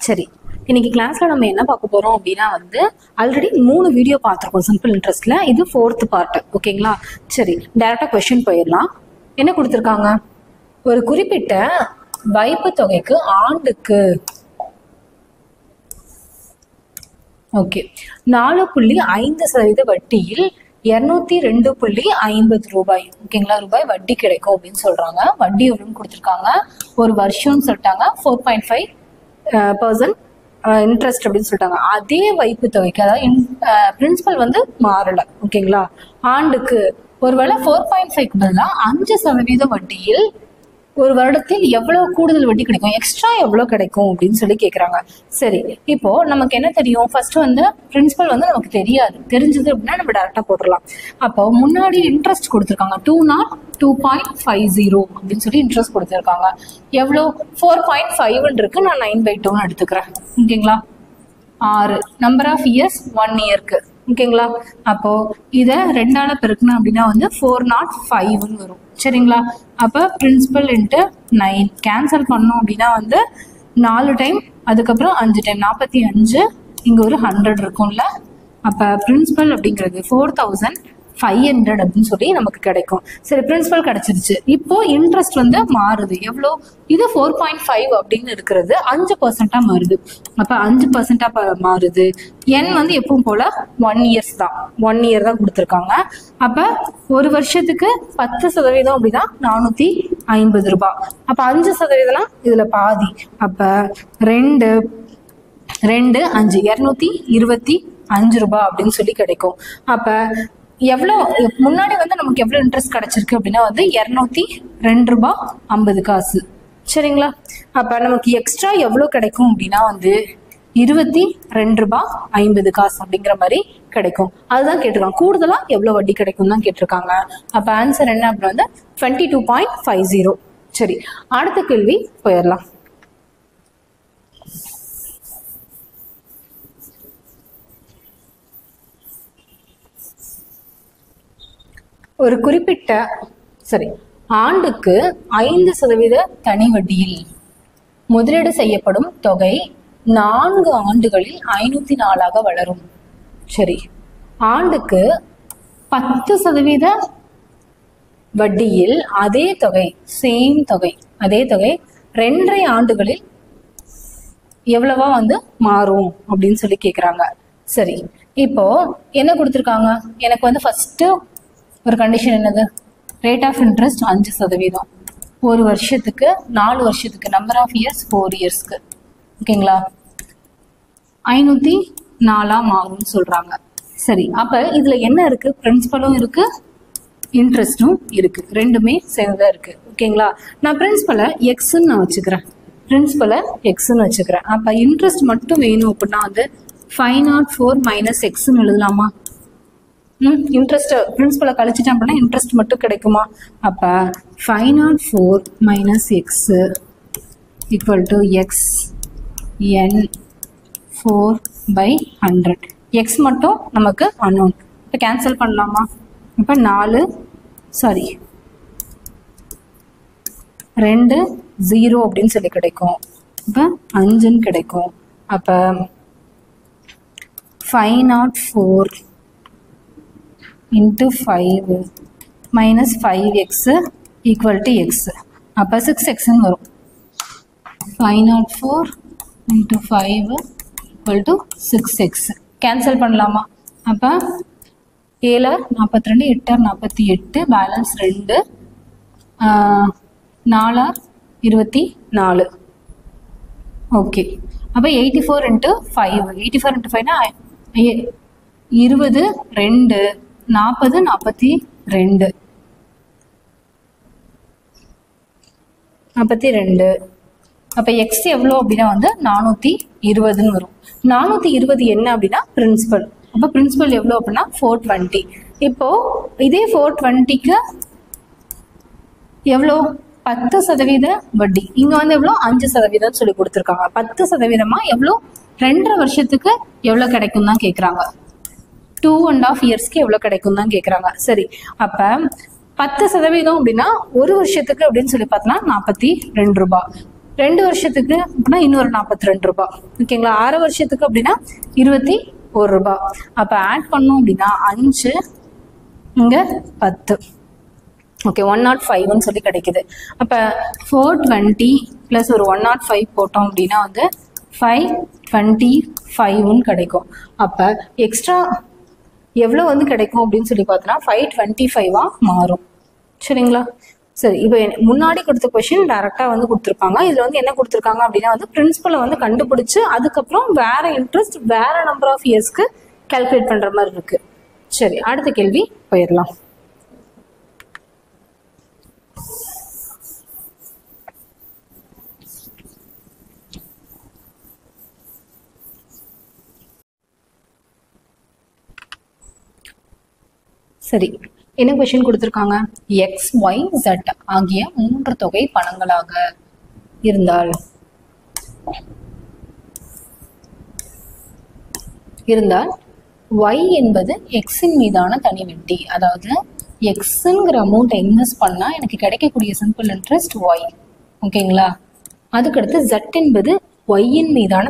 சரி, இன்னைக்கு கிளாஸ்ல நம்ம என்ன பார்க்க போறோம் அப்படின்னா வந்து ஆல்ரெடி 3 வீடியோ பார்த்துருக்கோம் சிம்பிள் இன்ட்ரெஸ்ட்ல. இது 4th பார்ட். ஓகேங்களா? சரி, டைரக்டா கொஸ்டின் போயிடலாம். என்ன கொடுத்துருக்காங்க? ஒரு குறிப்பிட்ட வைப்பு தொகைக்கு ஆண்டுக்கு 4.5% வட்டியில் 202.50 ரூபாய், ஓகேங்களா, ரூபாய் வட்டி கிடைக்கும் அப்படின்னு சொல்றாங்க. வட்டி எவ்வளோன்னு கொடுத்துருக்காங்க. ஒரு வருஷம்னு சொல்லிட்டாங்க. 4.5% இன்ட்ரெஸ்ட் அப்படின்னு சொல்லிட்டாங்க. அதே வைப்பு தொகைக்கு, அதாவது பிரின்சிபல் வந்து மாறல. ஓகேங்களா? ஆண்டுக்கு ஒருவேளை 4.5க்கு பதிலாக 5% வட்டியில் ஒரு வருடத்தில் எவ்வளவு கூடுதல் வட்டி கிடைக்கும், எக்ஸ்ட்ரா எவ்வளவு கிடைக்கும் அப்படின்னு சொல்லி கேட்குறாங்க. சரி, இப்போ நமக்கு என்ன தெரியும்? ஃபர்ஸ்ட் வந்து பிரின்சிபல் வந்து நமக்கு தெரியாது. தெரிஞ்சது அப்படின்னா நம்ம டேரக்டா போட்டுடலாம். அப்போ முன்னாடி இன்ட்ரெஸ்ட் கொடுத்துருக்காங்க 202.50 அப்படின்னு சொல்லி இன்ட்ரெஸ்ட் கொடுத்துருக்காங்க. எவ்வளோ? 4.5 இருக்கு. நான் 9/2 எடுத்துக்கிறேன். ஓகேங்களா? 6 நம்பர் ஆஃப் இயர்ஸ் 1 இயருக்கு. ஓகேங்களா? அப்போ இதை 2ஆல பெருக்கணும் அப்படின்னா வந்து 405 வரும். சரிங்களா? அப்போ பிரின்சிபல் இன்ட்டு 9 கேன்சல் பண்ணோம் அப்படின்னா வந்து 4 டைம், அதுக்கப்புறம் 5 டைம் 45, இங்கே ஒரு 100 இருக்கும்ல. அப்போ பிரின்சிபல் அப்படிங்கிறது 4500 அப்படின்னு சொல்லி நமக்கு கிடைக்கும். சரி, பிரின்சிபல் கிடைச்சிருச்சு. இப்போ இன்ட்ரெஸ்ட் வந்து மாறுது. எவ்வளோ? இது 4.5 அப்படின்னு இருக்கிறது 5% மாறுது. அப்போ 5% மாறுது. என் வந்து எப்பவும் போல 1 இயர்ஸ் தான், 1 இயர் தான் கொடுத்துருக்காங்க. அப்போ ஒரு வருஷத்துக்கு 10% அப்படின்னா 450 ரூபாய். அப்போ 5% இதுல பாதி. அப்போ 2 5 225 ரூபாய் அப்படின்னு சொல்லி கிடைக்கும். அப்போ எவ்வளோ முன்னாடி வந்து நமக்கு எவ்வளோ இன்ட்ரெஸ்ட் கிடைச்சிருக்கு அப்படின்னா வந்து 202 ரூபாய் 50 காசு. சரிங்களா? அப்போ நமக்கு எக்ஸ்ட்ரா எவ்வளோ கிடைக்கும் அப்படின்னா வந்து 22 ரூபாய் 50 காசு அப்படிங்கிற மாதிரி கிடைக்கும். அதுதான் கேட்டிருக்காங்க. கூடுதலா எவ்வளோ வட்டி கிடைக்கும் தான் கேட்டிருக்காங்க. அப்போ ஆன்சர் என்ன அப்படின்னா வந்து 22.50. சரி, அடுத்த கேள்வி போயிடலாம். ஒரு குறிப்பிட்ட ஆண்டுக்கு 5% தனி வட்டியில் முதலீடு செய்யப்படும் தொகை 4 ஆண்டுகளில் 504 வளரும். சரி, ஆண்டுக்கு 10% வட்டியில் அதே தொகை, சேம் தொகை, அதே தொகை 2.5 ஆண்டுகளில் எவ்வளவா வந்து மாறும் அப்படின்னு சொல்லி கேக்குறாங்க. சரி, இப்போ என்ன கொடுத்துருக்காங்க? எனக்கு வந்து ஃபர்ஸ்ட் ஒரு கண்டிஷன் என்னது? ரேட் ஆஃப் இன்ட்ரெஸ்ட் 5%, ஒரு வருஷத்துக்கு, 4 வருஷத்துக்கு, நம்பர் ஆஃப் இயர்ஸ் 4 இயர்ஸ்க்கு. ஓகேங்களா? 504 மாறும்னு சொல்றாங்க. சரி, அப்ப இதுல என்ன இருக்கு? பிரின்சிபலும் இருக்கு, இன்ட்ரெஸ்டும் இருக்கு, ரெண்டுமே சேர்ந்தா இருக்கு. ஓகேங்களா? நான் பிரின்சிபலை எக்ஸ்ன்னு நான் வச்சுக்கிறேன். பிரின்சிபலை எக்ஸ்ன்னு வச்சுக்கிறேன். அப்ப இன்ட்ரெஸ்ட் மட்டும் வேணும் அப்படின்னா வந்து 504 மைனஸ் எக்ஸ்ன்னு எழுதலாமா? இன்ட்ரெஸ்ட் பிரின்சிபலை கழிச்சிட்டேன் அப்படின்னா இன்ட்ரெஸ்ட் மட்டும் கிடைக்குமா? அப்ப 504 minus X equal to X n 4/100. X மட்டும் நமக்கு அன்னோன். இப்போ கேன்சல் பண்ணலாமா? இப்போ 2 0 அப்படின்னு சொல்லி கிடைக்கும். இப்போ 5ன்னு கிடைக்கும். அப்போ 504 into 5 minus 5x equal to x. அப்போ 6x வரும். 504 into 5 equal to 6x. Cancel பண்ணலாமா? அப்போ 7 42, 8 48, பேலன்ஸ் 2, 4 24. ஓகே, அப்போ 84 into 5, 84 into 5னா 20, 2, 40, 42, 42. அப்போ எக்ஸ் எவ்வளோ அப்படின்னா வந்து 420 வரும். 420 என்ன அப்படின்னா பிரின்சிபல். அப்போ பிரின்சிபல் எவ்வளோ அப்படின்னா 420. இப்போ இதே 420க்கு எவ்வளோ? 10% வட்டி. இங்க வந்து எவ்வளோ? 5% சொல்லி கொடுத்துருக்காங்க. 10%மா எவ்வளோ? 2.5 வருஷத்துக்கு எவ்வளோ கிடைக்கும் தான் கேட்குறாங்க. 2.5 இயர்ஸ்க்கு எவ்வளோ கிடைக்கும் தான் கேட்குறாங்க. சரி, அப்போ 10% அப்படின்னா ஒரு வருஷத்துக்கு அப்படின்னு சொல்லி பார்த்தோம்னா 42 ரூபாய். 2 வருஷத்துக்கு அப்படின்னா இன்னொரு 42 ரூபாய். ஓகேங்களா, 6 வருஷத்துக்கு அப்படின்னா 21 ரூபாய். அப்ப ஆட் பண்ணோம் அப்படின்னா 5 இங்க 10. ஓகே, 105ன்னு சொல்லி கிடைக்குது. அப்ப 420 பிளஸ் ஒரு 105 போட்டோம் அப்படின்னா வந்து 525ன்னு கிடைக்கும். அப்ப எக்ஸ்ட்ரா எவ்வளவு வந்து கிடைக்கும் அப்படின்னு சொல்லி பார்த்தோம்னா 525 மாறும். சரிங்களா? சரி, இப்போ முன்னாடி கொடுத்த கொஸ்டின் டைரக்டா வந்து கொடுத்துருப்பாங்க. இதுல வந்து என்ன கொடுத்துருக்காங்க அப்படின்னா வந்து பிரின்சிபலை வந்து கண்டுபிடிச்சு அதுக்கப்புறம் வேற இன்ட்ரெஸ்ட் வேற நம்பர் ஆஃப் இயர்ஸ்க்கு கால்குலேட் பண்ற மாதிரி இருக்கு. சரி, அடுத்த கேள்வி போயிடலாம். சரி, என்ன கொஸ்டின் கொடுத்துருக்காங்க? எக்ஸ் ஒய் ஜெட் ஆகிய 3 தொகை பணங்களாக இருந்தால் y என்பது எக்ஸின் மீதான தனி வட்டி. அதாவது எக்ஸுங்கிற அமௌண்ட் இன்வெஸ்ட் பண்ணா எனக்கு கிடைக்கக்கூடிய சிம்பிள் இன்ட்ரெஸ்ட் ஒய். ஓகேங்களா, அதுக்கடுத்து ஜெட் என்பது ஒய்யின் மீதான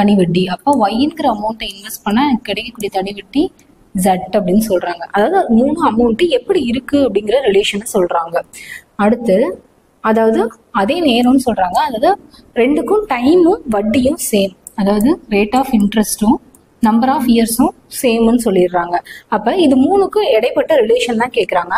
தனி வட்டி. அப்போ ஒய்ங்கிற அமௌண்ட்டை இன்வெஸ்ட் பண்ணா எனக்கு கிடைக்கக்கூடிய தனி வட்டி ஜெட் அப்படின்னு சொல்றாங்க. அதாவது 3 அமௌண்ட் எப்படி இருக்கு அப்படிங்கிற ரிலேஷனை சொல்றாங்க. அடுத்து அதாவது அதே நேரம்னு சொல்றாங்க. அதாவது ரெண்டுக்கும் டைமும் வட்டியும் சேம். அதாவது ரேட் ஆஃப் இன்ட்ரெஸ்டும் நம்பர் ஆஃப் இயர்ஸும் சேம்னு சொல்லிடுறாங்க. அப்ப இது 3க்கும் இடைப்பட்ட ரிலேஷன் தான் கேட்கறாங்க.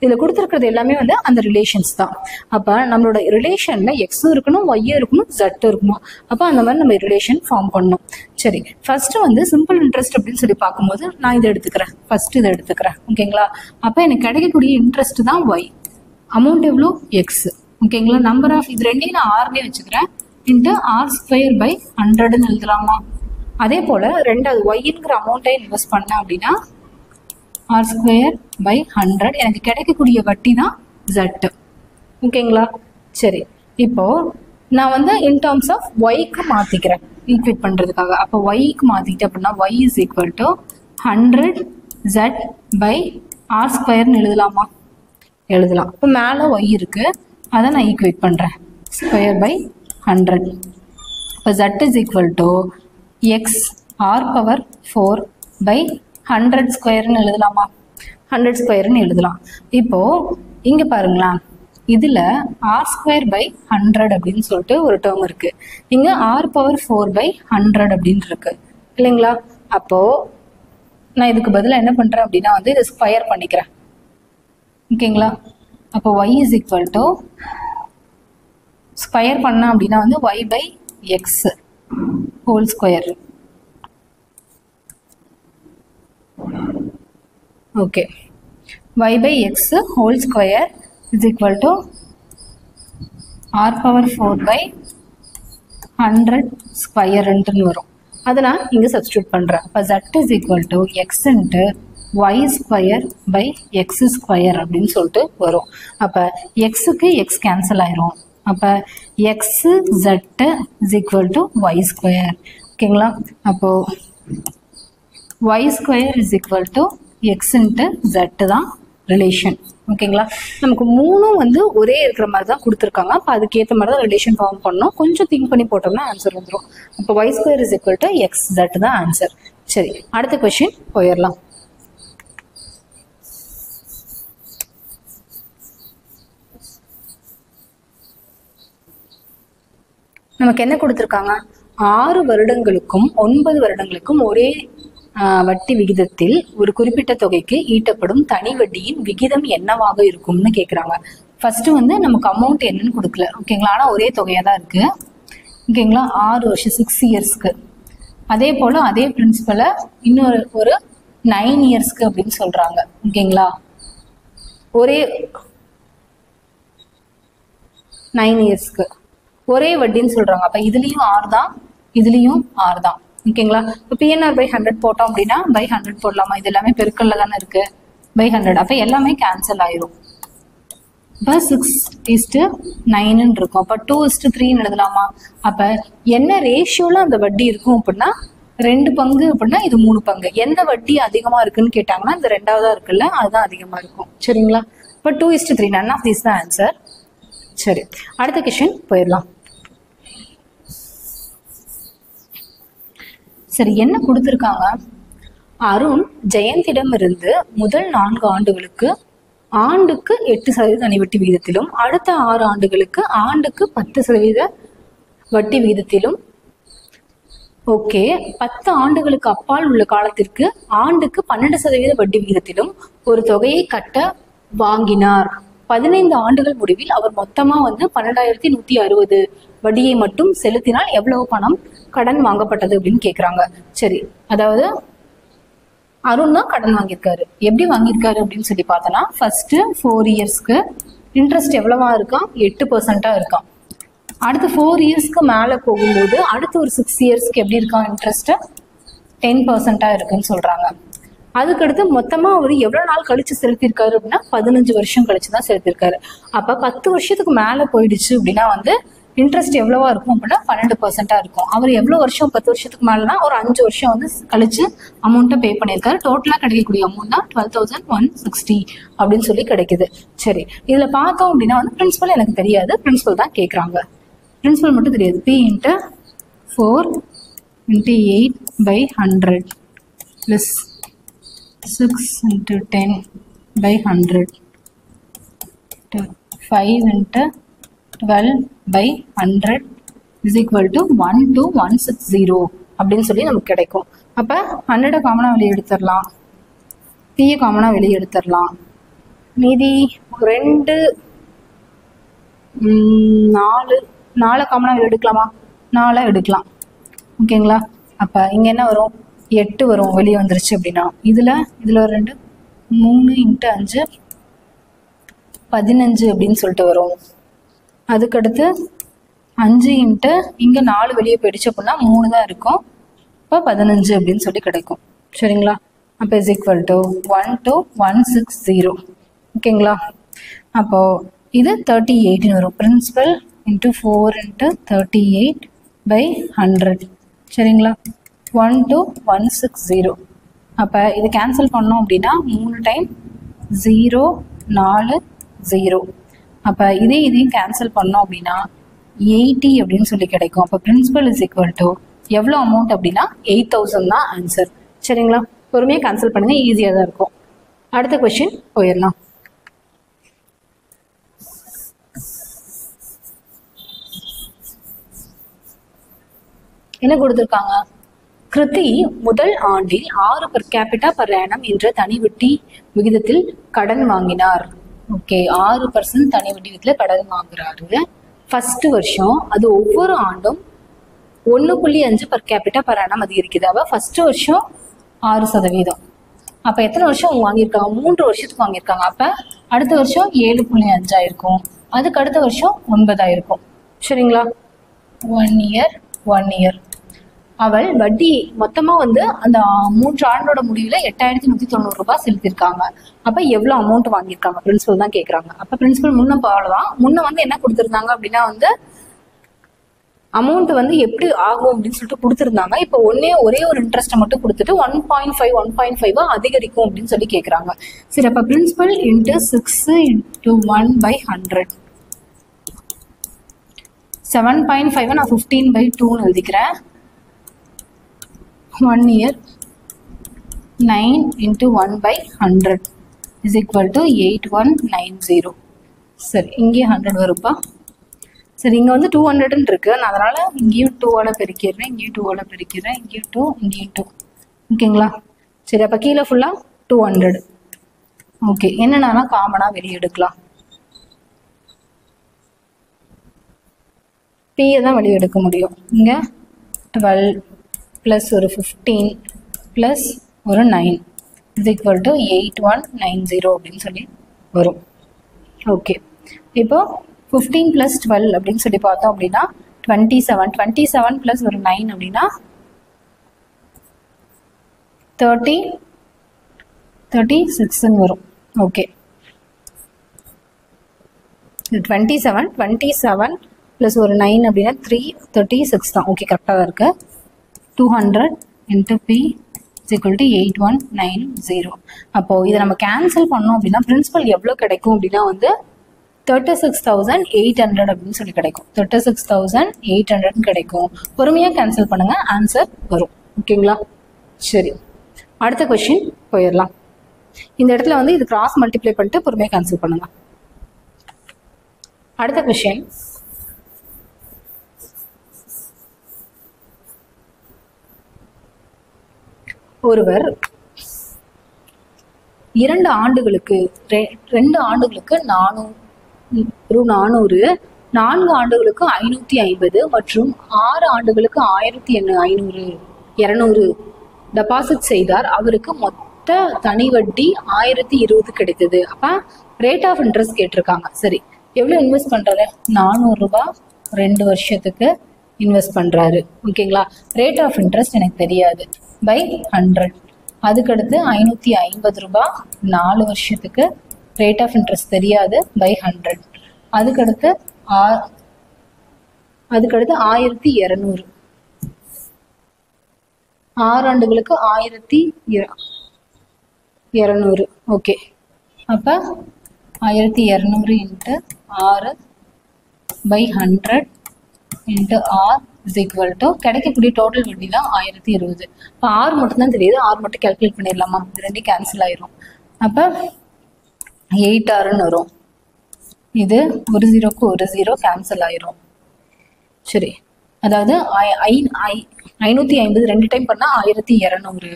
இதுல கொடுத்துருக்கிறது எல்லாமே வந்து அந்த ரிலேஷன்ஸ் தான். அப்ப நம்மளோட ரிலேஷன்ல எக்ஸும் இருக்கணும், ஒய்யும் இருக்கணும், ஜெட்டும் இருக்கணும். அப்ப அந்த மாதிரி நம்ம ரிலேஷன் ஃபார்ம் பண்ணணும். சரி, ஃபர்ஸ்ட் வந்து சிம்பிள் இன்ட்ரெஸ்ட் அப்படின்னு சொல்லி பார்க்கும்போது நான் இதை எடுத்துக்கிறேன். ஃபர்ஸ்ட் இதை எடுத்துக்கிறேன். ஓகேங்களா, அப்ப எனக்கு கிடைக்கக்கூடிய இன்ட்ரெஸ்ட் தான் ஒய். அமௌண்ட் எவ்வளோ? எக்ஸ். ஓகேங்களா, நம்பர் ஆஃப் இது ரெண்டையும் நான் ஆர்னே வச்சுக்கிறேன். இன்ட்டு r²/100ன்னு எழுதலாமா? அதே போல ரெண்டாவது ஒய்ங்கிற அமௌண்ட்டை இன்வெஸ்ட் பண்ணேன் அப்படின்னா r²/100 எனக்கு கிடைக்கக்கூடிய வட்டி தான் ஜெட். ஓகேங்களா, சரி, இப்போ நான் வந்து இன் டர்ம்ஸ் ஆஃப் ஒய்க்கு மாத்திக்கிறேன் ஈக்குவேட் பண்றதுக்காக. அப்போ ஒய்க்கு மாத்திக்கிட்டேன் அப்படின்னா y இஸ் ஈக்குவல் டு 100z/r²ன்னு எழுதலாமா? எழுதலாம். இப்போ மேலே ஒய் இருக்கு, அதை நான் ஈக்குவேட் பண்றேன். (2/100). இப்போ z is equal to X r⁴/100² எழுதலாமா? 100² எழுதலாம். இப்போ இங்க பாருங்களேன், இதுல r²/100 அப்படின்னு சொல்லிட்டு ஒரு டேர்ம் இருக்கு, இங்க r⁴/100 அப்படின்னு இருக்கு இல்லைங்களா? அப்போ நான் இதுக்கு பதிலாக என்ன பண்றேன் அப்படின்னா வந்து இதை ஸ்கொயர் பண்ணிக்கிறேன். ஓகேங்களா, அப்போ y is equal to square பண்ண அப்படின்னா வந்து y/x whole square. Okay, y/x whole square is equal to r⁴/100² வரும். அதை நான் இங்கே சப்ஸ்டியூட் பண்ணுறேன். அப்போ z is equal to x into y²/x² அப்படின்னு சொல்லிட்டு வரும். அப்போ எக்ஸுக்கு எக்ஸ் கேன்சல் ஆயிரும். அப்போ x z is equal to y². ஓகேங்களா, அப்போ y² is equal to x into z தான் ரிலேஷன். ஓகேங்களா, நமக்கு 3ம் வந்து ஒரே இருக்கிற மாதிரி தான் கொடுத்துருக்காங்க. அப்போ அதுக்கேற்ற மாதிரி தான் ரிலேஷன் ஃபார்ம் பண்ணணும். கொஞ்சம் திங்க் பண்ணி போட்டோம்னா ஆன்சர் வந்துடும். அப்போ y² is equal to x z தான் ஆன்சர். சரி, அடுத்த கொஸ்டின் போயிடலாம். நமக்கு என்ன கொடுத்துருக்காங்க? 6 வருடங்களுக்கும் 9 வருடங்களுக்கும் ஒரே வட்டி விகிதத்தில் ஒரு குறிப்பிட்ட தொகைக்கு ஈட்டப்படும் தனி வட்டியின் விகிதம் என்னவாக இருக்கும்னு கேட்குறாங்க. ஃபர்ஸ்ட் வந்து நமக்கு அமௌண்ட் என்னன்னு கொடுக்கல. ஓகேங்களா, ஆனால் ஒரே தொகையாக தான் இருக்கு. ஓகேங்களா, 6 வருஷம் 6 இயர்ஸ்க்கு. அதே போல அதே பிரின்சிபலை இன்னொரு ஒரு 9 இயர்ஸ்க்கு அப்படின்னு சொல்றாங்க. ஓகேங்களா, ஒரே 9 இயர்ஸ்க்கு ஒரே வட்டின்னு சொல்றாங்க. அப்ப இதுலயும் 6 தான், இதுலயும் 6 தான். ஓகேங்களா, இப்போ PNR/100 போட்டோம் அப்படின்னா by100 போடலாமா? இது எல்லாமே பெருக்கல்ல தானே இருக்கு, by100. அப்ப எல்லாமே கேன்சல் ஆயிரும். இப்போ 6:9 இருக்கும். அப்ப 2:3 எழுதலாமா? அப்ப என்ன ரேஷியோல அந்த வட்டி இருக்கும் அப்படின்னா 2 பங்கு அப்படின்னா இது 3 பங்கு. எந்த வட்டி அதிகமா இருக்குன்னு கேட்டாங்கன்னா இந்த 2வதா இருக்குல்ல, அதுதான் அதிகமா இருக்கும். சரிங்களா, இப்போ 2:3. நன் ஆஃப் திஸ் தான் ஆன்சர். சரி, அடுத்த கொஸ்டின் போயிடலாம். சரி, என்ன கொடுத்துருக்காங்க? அருண் ஜெயந்திடமிருந்து முதல் 4 ஆண்டுகளுக்கு ஆண்டுக்கு 8% தனி வட்டி விகிதத்திலும் அடுத்த 6 ஆண்டுகளுக்கு ஆண்டுக்கு 10% வட்டி விகிதத்திலும் ஓகே 10 ஆண்டுகளுக்கு அப்பால் உள்ள காலத்திற்கு ஆண்டுக்கு 12% வட்டி விகிதத்திலும் ஒரு தொகையை கட்ட வாங்கினார். 15 ஆண்டுகள் முடிவில் அவர் மொத்தமா 12,160 வட்டியை மட்டும் செலுத்தினால் எவ்வளவு பணம் கடன் வாங்கப்பட்டது அப்படின்னு கேக்குறாங்க. சரி, அதாவது அருண் தான் கடன் வாங்கியிருக்காரு. எப்படி வாங்கியிருக்காரு அப்படின்னு சொல்லி பார்த்தோன்னா, ஃபர்ஸ்ட் 4 இயர்ஸ்க்கு இன்ட்ரெஸ்ட் எவ்வளவா இருக்கான்? 8% இருக்கான். அடுத்து 4 இயர்ஸ்க்கு மேலே போகும்போது அடுத்து ஒரு 6 இயர்ஸ்க்கு எப்படி இருக்கான்? இன்ட்ரெஸ்ட் 10% இருக்குன்னு சொல்றாங்க. அதுக்கடுத்து மொத்தமா அவர் எவ்வளவு நாள் கழிச்சு செலுத்திருக்காரு அப்படின்னா 15 வருஷம் கழிச்சு தான் செலுத்திருக்காரு. அப்ப 10 வருஷத்துக்கு மேல போயிடுச்சு அப்படின்னா இன்ட்ரெஸ்ட் எவ்வளவா இருக்கும் அப்படின்னா 12% இருக்கும். அவர் எவ்வளவு வருஷம் 10 வருஷத்துக்கு மேலனா ஒரு 5 வருஷம் கழிச்சு அமௌண்ட்டை பே பண்ணியிருக்காரு. டோட்டலா கிடைக்கக்கூடிய அமௌண்ட் தான் 12,160 அப்படின்னு சொல்லி கிடைக்குது. சரி, இதுல பார்த்தோம் அப்படின்னா பிரின்சிபல் எனக்கு தெரியாது, பிரின்சிபல் தான் கேட்கறாங்க. பிரின்சிபல் மட்டும் தெரியாது. P × 4 × 8/100 plus 6 × 10/100 5 × 12/100 is equal to 12160 அப்படின்னு சொல்லி நமக்கு கிடைக்கும். அப்ப 100 காமனா வெளியே எடுத்துடலாம், P காமனா வெளியே எடுத்துடலாம். மீதி 2 4 காமனா வெளியே எடுக்கலாமா? 4 எடுக்கலாம். ஓகேங்களா? அப்ப இங்க என்ன வரும்? 8 வரும் வெளியே வந்துருச்சு அப்படின்னா. இதுல ஒரு 2 3 × 5 15 அப்படின்னு சொல்லிட்டு வரும். அதுக்கடுத்து 5 × இங்க 4 வெளியே போயிடுச்சு அப்படின்னா 3 தான் இருக்கும். இப்போ 15 அப்படின்னு சொல்லி கிடைக்கும். சரிங்களா? அப்போ இஸ் ஈக்குவல் டு 12160. ஓகேங்களா? அப்போ இது 38 வரும். பிரின்சிபல் × 4 × 38/100. சரிங்களா? 12160. அப்போ இது கேன்சல் பண்ணோம் அப்படின்னா 3 டைம் 0 4 0. அப்போ இதையும் கேன்சல் பண்ணோம் அப்படின்னா 80 அப்படின்னு சொல்லி கிடைக்கும். அப்போ பிரின்சிபல் இஸ் ஈக்குவல் டு எவ்வளோ அமௌண்ட் அப்படின்னா 8000 தான் ஆன்சர். சரிங்களா? பொறுமையாக கேன்சல் பண்ணுங்க, ஈஸியாக தான் இருக்கும். அடுத்த கொஸ்டின் போயிடலாம். என்ன கொடுத்துருக்காங்க? கிருதி முதல் ஆண்டில் 6 per capita per annum என்ற தனி வட்டி விகிதத்தில் கடன் வாங்கினார். ஓகே, 6% தனி வட்டி விகிதத்தில் கடன் வாங்குறாரு. ஃபர்ஸ்ட் வருஷம் அது ஒவ்வொரு ஆண்டும் 1.5 per capita per annum அதிகரிக்குது. அப்ப ஃபர்ஸ்ட் வருஷம் 6%. அப்ப எத்தனை வருஷம் வாங்கியிருக்காங்க? 3 வருஷத்துக்கு வாங்கியிருக்காங்க. அப்ப அடுத்த வருஷம் 7.5 ஆயிருக்கும். அதுக்கு அடுத்த வருஷம் 9 ஆயிருக்கும். சரிங்களா? 1 இயர். அவள் வட்டி மொத்தமா அந்த 3 ஆண்டோட முடிவுல 8190 ரூபாய் செலுத்திருக்காங்க. அப்ப எவ்வளவு அமௌண்ட் வாங்கியிருக்காங்க? பிரின்சிபல் தான் கேக்குறாங்க. அப்ப பிரின்சிபல் முன்ன அவ்வளவுதான். முன்ன என்ன கொடுத்திருந்தாங்க அப்படின்னா அமௌண்ட் எப்படி ஆகும் அப்படின்னு சொல்லிட்டு கொடுத்துருந்தாங்க. இப்போ ஒரே ஒரு இன்ட்ரெஸ்ட்டை மட்டும் கொடுத்துட்டு 1.5 அதிகரிக்கும் அப்படின்னு சொல்லி கேட்குறாங்க. சரி, அப்போ பிரின்சிபல் × 6 × 1/100 7.5 நான் 15/2 எழுதிக்கிறேன். 1 year 9 × 1/100 is equal to 8190. சரி, இங்கே 100 வருப்பா. சரி, இங்கே 200 இருக்கு. நான் அதனால இங்கேயும் 2ஆல பெருக்கிறேன், இங்கேயும் 2ஆல பெருக்கிறேன், இங்கேயும் 2, இங்கேயும் 2. ஓகேங்களா? சரி, அப்போ கீழே ஃபுல்லா 200. ஓகே, என்னன்னா காமனா வெளியே எடுக்கலாம். பியை தான் வெளியே எடுக்க முடியும். இங்க 12 + ஒரு 15 + ஒரு 9 is equal to 8190 அப்படின்னு சொல்லி வரும். ஓகே, இப்போ 15 + 12 அப்படின்னு சொல்லி பார்த்தோம் அப்படின்னா 27 + ஒரு 9 அப்படின்னா 36 வரும். ஓகே, 27 + ஒரு 9 அப்படின்னா 36 தான். ஓகே, கரெக்டாக தான் இருக்கு. 200 × P is equal to 8190. அப்போ இதை நம்ம கேன்சல் பண்ணோம் அப்படின்னா பிரின்சிபல் எவ்வளோ கிடைக்கும் அப்படின்னா 36,800 அப்படின்னு சொல்லி கிடைக்கும். 36,800 கிடைக்கும். பொறுமையாக கேன்சல் பண்ணுங்க, ஆன்சர் வரும். ஓகேங்களா? சரி, அடுத்த கொஸ்டின் போயிடலாம். இந்த இடத்துல வந்து இது கிராஸ் மல்டிப்ளை பண்ணிட்டு பொறுமையாக கேன்சல் பண்ணுங்க. அடுத்த கொஸ்டின், ஒருவர் 2 ஆண்டுகளுக்கு 2 ஆண்டுகளுக்கு 400, 4 ஆண்டுகளுக்கு 550 மற்றும் 6 ஆண்டுகளுக்கு 1500 டெபாசிட் செய்தார். அவருக்கு மொத்த தனி வட்டி 1020 கிடைத்தது. அப்ப ரேட் ஆஃப் இன்ட்ரெஸ்ட் கேட்டிருக்காங்க. சரி, எவ்வளவு இன்வெஸ்ட் பண்றாரு? 400 ரூபாய் 2 வருஷத்துக்கு இன்வெஸ்ட் பண்றாரு. ஓகேங்களா? ரேட் ஆஃப் இன்ட்ரெஸ்ட் எனக்கு தெரியாது, பை 100. அதுக்கடுத்து 550 ரூபாய் 4 வருஷத்துக்கு ரேட் ஆஃப் இன்ட்ரெஸ்ட் தெரியாது, பை 100. அதுக்கடுத்து 1200, 6 ஆண்டுகளுக்கு 1200. ஓகே, அப்ப 1200 into 6 by 100 into R is equal to கிடைக்கக்கூடிய டோட்டல் வட்டி தான் 1020. இப்போ ஆர் மட்டும் தான் தெரியுது, ஆர் மட்டும் கேல்குலேட் பண்ணிடலாமா? இது ரெண்டும் கேன்சல் ஆயிரும். அப்போ 8 ஆறுன்னு வரும். இது ஒரு 0க்கு ஒரு 0 கேன்சல் ஆயிரும். சரி, அதாவது 550 2 டைம் பண்ணா 1200,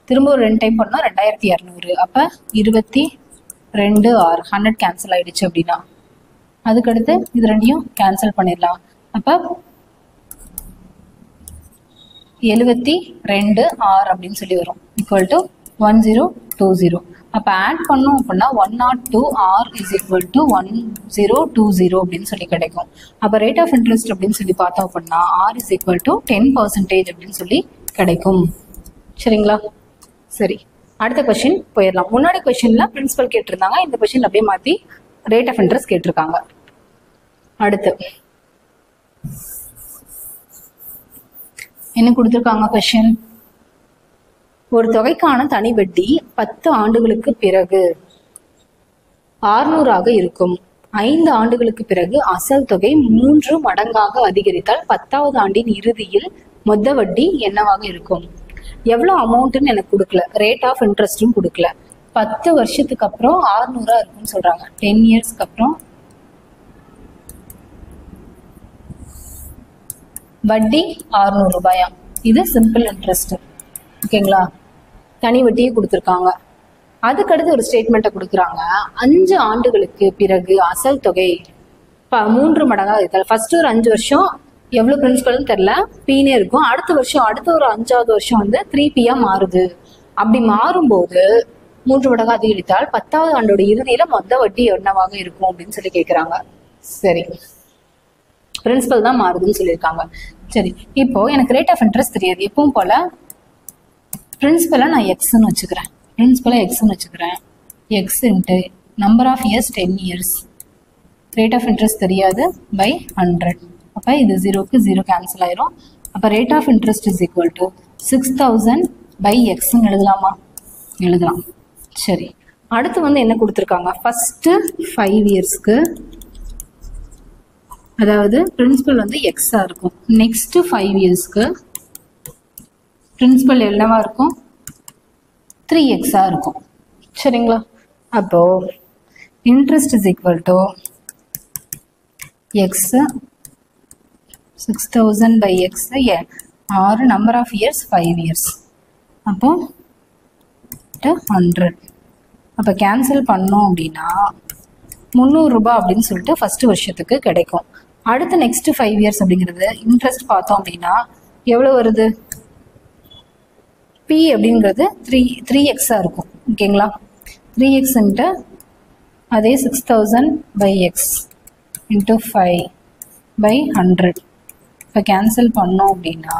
திரும்ப ஒரு 2 டைம் பண்ணா 2200. அப்போ 22 ஆர் 100 கேன்சல் ஆயிடுச்சு அப்படின்னா. அதுக்கடுத்து இது ரெண்டையும் கேன்சல் பண்ணிடலாம். அப்போ 72 ஆர் அப்படின்னு சொல்லி வரும், ஈக்குவல் டு 1020. அப்போ ஆட் பண்ணோம் அப்படின்னா 102 ஆர் இஸ் ஈக்குவல் டு 1020 அப்படின்னு சொல்லி கிடைக்கும். அப்போ ரேட் ஆஃப் இன்ட்ரெஸ்ட் அப்படின்னு சொல்லி பார்த்தோம் அப்படின்னா ஆர் இஸ் ஈக்குவல் டு 10% அப்படின்னு சொல்லி கிடைக்கும். சரிங்களா? சரி, அடுத்த கொஸ்டின் போயிடலாம். முன்னாடி கொஸ்டின்ல பிரின்சிபல் கேட்டிருந்தாங்க, இந்த கொஸ்டின் அப்படியே மாற்றி ரேட் ஆஃப் இன்ட்ரெஸ்ட் கேட்டிருக்காங்க. அடுத்து என்ன கொடுத்துருக்காங்க கொஸ்டின்? ஒரு தொகைக்கான தனி வட்டி 10 ஆண்டுகளுக்கு பிறகு 600 இருக்கும். 5 ஆண்டுகளுக்கு பிறகு அசல் தொகை 3 மடங்காக அதிகரித்தால் 10வது ஆண்டின் இறுதியில் மொத்த வட்டி என்னவாக இருக்கும்? எவ்வளவு அமௌண்ட்னு எனக்கு கொடுக்கல, ரேட் ஆஃப் இன்ட்ரெஸ்டும் கொடுக்கல. 10 வருஷத்துக்கு அப்புறம் 600 இருக்குன்னு சொல்றாங்க. 10 இயர்ஸ்க்கு அப்புறம் வட்டி 600 ரூபாயா? இது சிம்பிள் இன்ட்ரெஸ்ட். ஓகேங்களா? தனி வட்டியை கொடுத்துருக்காங்க. அதுக்கடுத்து ஒரு ஸ்டேட்மெண்ட்டை கொடுக்குறாங்க. 5 ஆண்டுகளுக்கு பிறகு அசல் தொகை 3 மடங்காக இருக்காது. ஃபர்ஸ்ட் ஒரு 5 வருஷம் எவ்வளவு பிரின்சிபல்னு தெரியல, பீனே இருக்கும். அடுத்த ஒரு 5வது வருஷம் வந்து 3P மாறுது. அப்படி மாறும்போது 3 மடங்காக அதிகரித்தால் 10வது ஆண்டோட இறுதியில மொத்த வட்டி என்னவாக இருக்கும் அப்படின்னு சொல்லி கேட்குறாங்க. சரி, பிரின்சிபல் தான் மாறுதுன்னு சொல்லியிருக்காங்க. சரி, இப்போ எனக்கு ரேட் ஆஃப் இன்ட்ரெஸ்ட் தெரியாது. எப்பவும் போல பிரின்சிபலை நான் எக்ஸ்ன்னு வச்சுக்கிறேன். X into number of years 10 years. Rate of interest தெரியாது, பை 100. அப்போ இது 0க்கு 0 கேன்சல் ஆயிரும். அப்போ rate of interest is equal to 6000 by எக்ஸ்ன்னு எழுதலாமா? எழுதலாம். சரி, அடுத்து வந்து என்ன கொடுத்துருக்காங்க? ஃபர்ஸ்ட் 5 இயர்ஸ்க்கு, அதாவது பிரின்சிபல் வந்து எக்ஸா இருக்கும். நெக்ஸ்ட் 5 இயர்ஸ்க்கு பிரின்சிபல் என்னவா இருக்கும்? 3x இருக்கும். சரிங்களா? அப்போ interest is equal to x 6000 by x, 6 number of years 5 years. அப்போ 100. அப்போ கேன்சல் பண்ணோம் அப்படின்னா 300 ரூபாய் அப்படின்னு சொல்லிட்டு ஃபர்ஸ்ட் வருஷத்துக்கு கிடைக்கும். அடுத்து நெக்ஸ்ட் 5 இயர்ஸ் அப்படிங்கிறது இன்ட்ரெஸ்ட் பார்த்தோம் அப்படின்னா எவ்வளோ வருது? பி அப்படிங்கிறது 3x இருக்கும். ஓகேங்களா? 3x இன்ட்டு அதே 6000 பை எக்ஸ் இன்ட்டு 5 பை 100. இப்போ கேன்சல் பண்ணோம் அப்படின்னா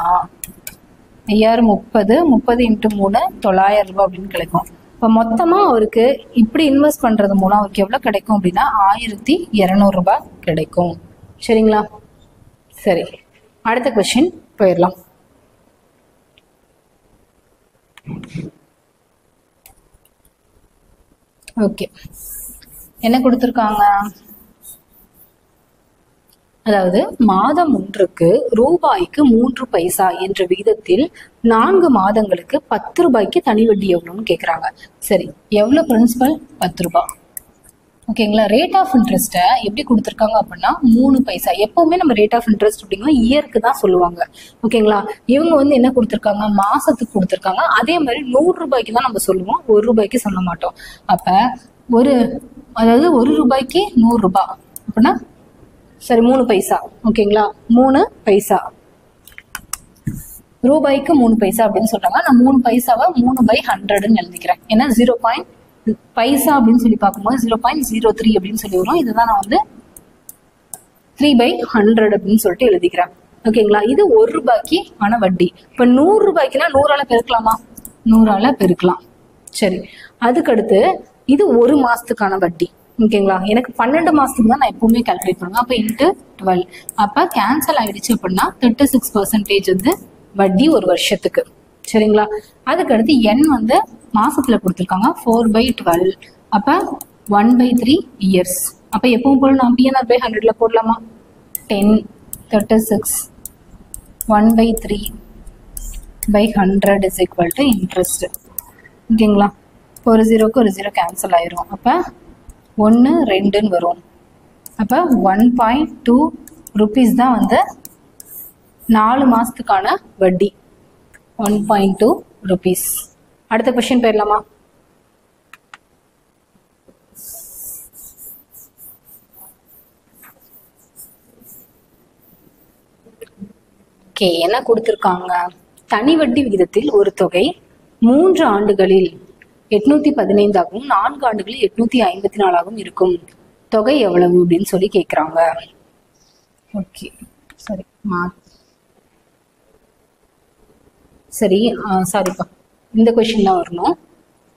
30 இன்ட்டு 3 900 ரூபாய் அப்படின்னு கிடைக்கும். இப்போ மொத்தமாக அவருக்கு இப்படி இன்வெஸ்ட் பண்ணுறது மூலம் அவருக்கு எவ்வளோ கிடைக்கும் அப்படின்னா 1200 ரூபாய் கிடைக்கும். சரிங்களா? சரி, அடுத்த கொஸ்டின் போயிடலாம். ஓகே, என்ன கொடுத்துருக்காங்க? அதாவது மாதம் ஒன்றுக்கு ரூபாய்க்கு 3 பைசா என்ற விகிதத்தில் 4 மாதங்களுக்கு 10 ரூபாய்க்கு தனி வட்டி எவ்வளவுன்னு கேக்குறாங்க. சரி, எவ்வளவு பிரின்சிபல்? 10 ரூபாய். ஓகேங்களா? ரேட் ஆஃப் இன்ட்ரெஸ்ட்டை எப்படி கொடுத்துருக்காங்க அப்படின்னா 3 பைசா. எப்பவுமே நம்ம ரேட் ஆஃப் இன்ட்ரெஸ்ட் அப்படின்னா இயருக்கு தான் சொல்லுவாங்க. ஓகேங்களா? இவங்க வந்து என்ன கொடுத்துருக்காங்க? மாசத்துக்கு கொடுத்துருக்காங்க. அதே மாதிரி 100 ரூபாய்க்கு தான் நம்ம சொல்லுவோம், 1 ரூபாய்க்கு சொல்ல மாட்டோம். அப்ப அதாவது 1 ரூபாய்க்கு 100 ரூபாய் அப்படின்னா சரி 3 பைசா. ஓகேங்களா? 3 பைசா. ரூபாய்க்கு 3 பைசா அப்படின்னு சொல்றாங்க. நான் 3 பைசாவை 3/100ன்னு எழுதிக்கிறேன். ஏன்னா 0. பைசா அப்படின்னு சொல்லி பார்க்கும்போது 0.03 அப்படின்னு சொல்லி வரும். இதுதான் நான் வந்து 3/100 அப்படின்னு சொல்லிட்டு எழுதிக்கிறேன். ஓகேங்களா? இது 1 ரூபாய்க்கு ஆன வட்டி. இப்ப 100 ரூபாய்க்குனா 100ஆல பெருக்கலாமா? 100ஆல பெருக்கலாம். சரி, அதுக்கடுத்து இது 1 மாசத்துக்கான வட்டி. ஓகேங்களா? எனக்கு 12 மாசத்துக்கு தான் நான் எப்பவுமே கால்குலேட் பண்ணுவேன். அப்ப இன்ட்டு 12. அப்ப கேன்சல் ஆயிடுச்சு அப்படின்னா 36% வந்து வட்டி ஒரு வருஷத்துக்கு. சரிங்களா? அதுக்கடுத்து n வந்து மாசத்துல கொடுத்துருக்காங்க 4/12. அப்ப 1/3 இயர்ஸ். அப்ப எப்பவும் போல நான் PNR/100ல போடலாமா? 10, 36, 1/3/100 is equal to interest. ஓகேங்களா? ஒரு 0க்கு ஒரு 0 கேன்சல் ஆயிரும். அப்ப 1, 2ன்னு வரும். அப்ப 1.2 rupees தான் வந்து 4 மாசத்துக்கான வட்டி. 1.2 rupees. அடுத்த क्वेश्चन போயிடலாமா? என்ன கொடுத்திருக்காங்க? தனி வட்டி விகிதத்தில் ஒரு தொகை 3 ஆண்டுகளில் 815 ஆகவும் 4 ஆண்டுகளில் 854 ஆகவும் இருக்கும். தொகை எவ்வளவு அப்படின்னு சொல்லி கேக்குறாங்க. ஓகே, சரி சரி சாரிப்பா, இந்த கொஸ்டின் தான் வரணும்.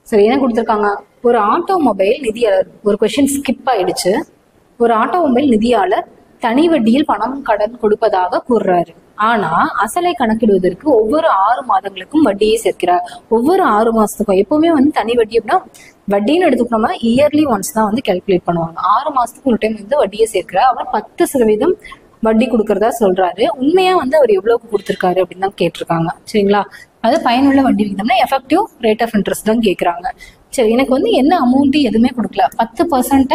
சரி, என்ன கொடுத்துருக்காங்க? ஒரு ஆட்டோமொபைல் நிதியாளர், ஒரு கொஸ்டின் ஸ்கிப் ஆயிடுச்சு. ஒரு ஆட்டோமொபைல் நிதியாளர் தனி வட்டியில் பணம் கடன் கொடுப்பதாக கூறுறாரு. ஆனா அசலை கணக்கிடுவதற்கு ஒவ்வொரு 6 மாதங்களுக்கும் வட்டியை சேர்க்கிறார். ஒவ்வொரு 6 மாசத்துக்கும். எப்பவுமே வந்து தனி வட்டி அப்படின்னா வட்டின்னு எடுத்துக்கணும்னா இயர்லி ஒன்ஸ் தான் வந்து கால்குலேட் பண்ணுவாங்க. 6 மாசத்துக்கு ஒரு டைம் வந்து வட்டியை சேர்க்கிறார். அவர் 10% வட்டி கொடுக்கறதா சொல்றாரு. உண்மையா வந்து அவர் எவ்வளவுக்கு கொடுத்திருக்காரு அப்படின்னு தான் கேட்டிருக்காங்க. சரிங்களா? அது பயனுள்ள வட்டி விகிதம்னா எஃபெக்டிவ் ரேட் ஆஃப் இன்ட்ரெஸ்ட் தான் கேட்கறாங்க. சரி, எனக்கு வந்து என்ன அமௌண்ட் எதுவுமே கொடுக்கல, 10%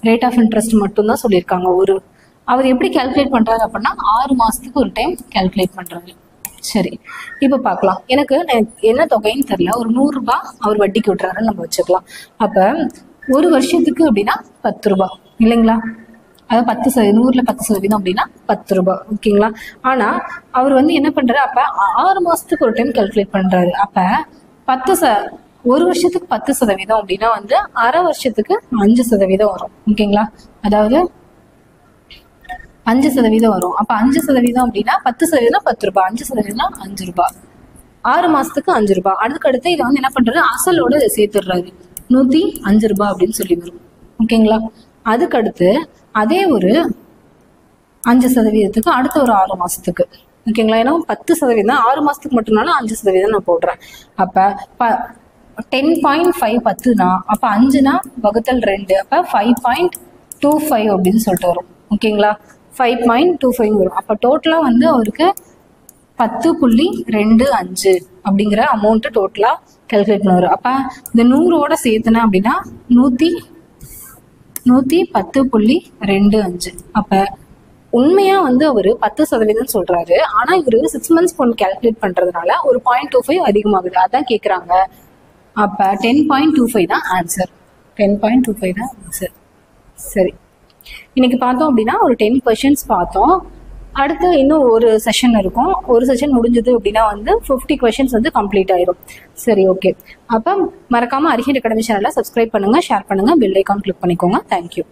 ரேட் ஆஃப் இன்ட்ரெஸ்ட் மட்டும் தான் சொல்லியிருக்காங்க. அவர் எப்படி கால்குலேட் பண்றாரு அப்படின்னா 6 மாசத்துக்கு ஒரு டைம் கால்குலேட் பண்றாரு. சரி, இப்ப பாக்கலாம். எனக்கு என்ன தொகைன்னு தெரியல. ஒரு 100 ரூபாய் அவர் வட்டிக்கு விட்டுறாருன்னு நம்ம வச்சுக்கலாம். அப்ப ஒரு வருஷத்துக்கு அப்படின்னா 10 ரூபாய் இல்லைங்களா? அதாவது 10%, 100ல 10% அப்படின்னா 10 ரூபாய். ஓகேங்களா? ஆனா அவர் வந்து என்ன பண்றாரு? அப்ப 6 மாசத்துக்கு ஒரு டைம் கால்குலேட் பண்றாரு. அப்ப ஒரு வருஷத்துக்கு 10% அப்படின்னா வந்து அரை வருஷத்துக்கு 5% வரும். ஓகேங்களா? அதாவது 5% வரும். அப்ப 5% அப்படின்னா 10% 10 ரூபாய், 5% 5 ரூபாய். 6 மாசத்துக்கு 5 ரூபாய். அதுக்கடுத்து இதை வந்து என்ன பண்றாரு? அசலோட இதை சேர்த்துடுறாரு. 105 ரூபாய் அப்படின்னு சொல்லி வரும். ஓகேங்களா? அதுக்கடுத்து அதே ஒரு 5%க்கு அடுத்த ஒரு 6 மாசத்துக்கு. ஓகேங்களா? ஏன்னா 10% 6 மாசத்துக்கு மட்டும்னாலும் 5% நான் போடுறேன். அப்ப 10.5 10னா அப்ப 5னா வகுத்தல் 2, அப்ப 5.25 அப்படின்னு சொல்லிட்டு வரும். ஓகேங்களா? 5.25 வரும். அப்ப டோட்டலா வந்து அவருக்கு 10.25 அப்படிங்கிற அமௌண்ட் டோட்டலா கால்குலேட் பண்ணுவாரு. அப்ப இந்த 100ஓட சேர்த்துனா அப்படின்னா 110.25. அப்ப உண்மையா வந்து அவரு 10% சொல்றாரு. ஆனா இவரு 6 months பொண்ணு கால்குலேட் பண்றதுனால ஒரு 0.25 அதிகமாகுது. அதான் கேக்குறாங்க. அப்ப 10.25 தான் ஆன்சர். 10.25 தான் ஆன்சர். சரி, இன்னைக்கு பார்த்தோம் அப்படின்னா ஒரு 10 questions பார்த்தோம். அடுத்து இன்னும் ஒரு செஷன் இருக்கும். ஒரு செஷன் முடிஞ்சது அப்படின்னா வந்து 50 questions வந்து கம்ப்ளீட் ஆயிரும். சரி, ஓகே. அப்ப மறக்காம அரிஹண்ட் அகாடமி சேனலை சப்ஸ்கிரைப் பண்ணுங்க, ஷேர் பண்ணுங்க, பெல் ஐக்கான் கிளிக் பண்ணிக்கோங்க. தேங்க்யூ.